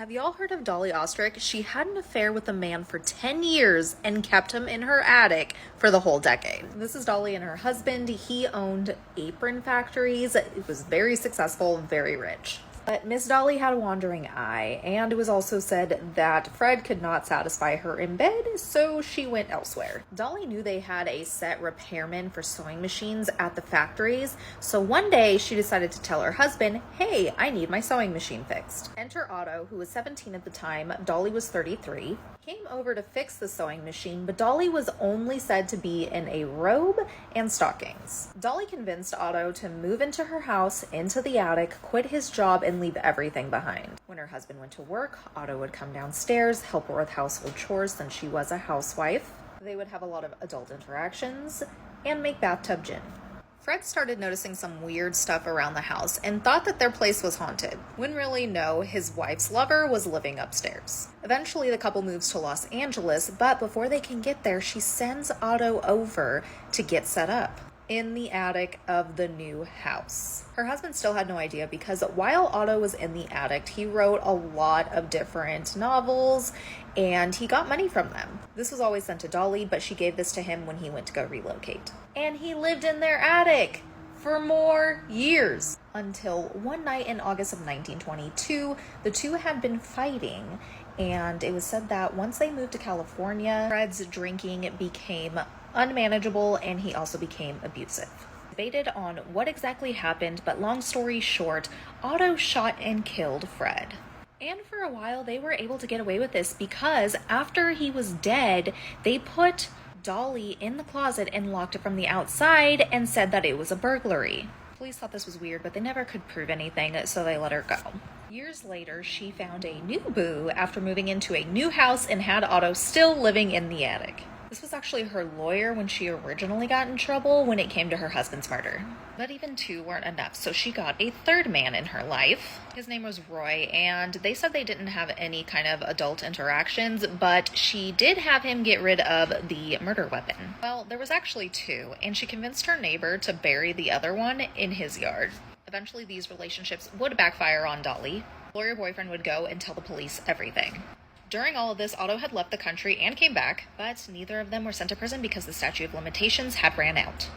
Have y'all heard of Dolly Ostrich? She had an affair with a man for 10 years and kept him in her attic for the whole decade. This is Dolly and her husband. He owned apron factories. It was very successful, very rich. But Miss Dolly had a wandering eye, and it was also said that Fred could not satisfy her in bed, so she went elsewhere. Dolly knew they had a set repairman for sewing machines at the factories, so one day she decided to tell her husband, "Hey, I need my sewing machine fixed." Enter Otto, who was 17 at the time. Dolly was 33. Came over to fix the sewing machine, but Dolly was only said to be in a robe and stockings. Dolly convinced Otto to move into her house, into the attic, quit his job, and leave everything behind. When her husband went to work, Otto would come downstairs, help her with household chores since she was a housewife. They would have a lot of adult interactions and make bathtub gin. Fred started noticing some weird stuff around the house and thought that their place was haunted, when really no, his wife's lover was living upstairs. Eventually the couple moves to Los Angeles, but before they can get there, she sends Otto over to get set up in the attic of the new house. Her husband still had no idea because while Otto was in the attic, he wrote a lot of different novels and he got money from them. This was always sent to Dolly, but she gave this to him when he went to go relocate. And he lived in their attic for more years until one night in August of 1922, the two had been fighting, and it was said that once they moved to California, Fred's drinking became unmanageable and he also became abusive. Debated on what exactly happened, but long story short, Otto shot and killed Fred. And for a while they were able to get away with this because after he was dead, they put Dolly in the closet and locked it from the outside and said that it was a burglary. Police thought this was weird, but they never could prove anything, so they let her go. Years later, she found a new boo after moving into a new house and had Otto still living in the attic. This was actually her lawyer when she originally got in trouble when it came to her husband's murder. But even two weren't enough, so she got a third man in her life. His name was Roy, and they said they didn't have any kind of adult interactions, but she did have him get rid of the murder weapon. Well, there was actually two, and she convinced her neighbor to bury the other one in his yard. Eventually, these relationships would backfire on Dolly. The lawyer boyfriend would go and tell the police everything. During all of this, Otto had left the country and came back, but neither of them were sent to prison because the statute of limitations had ran out.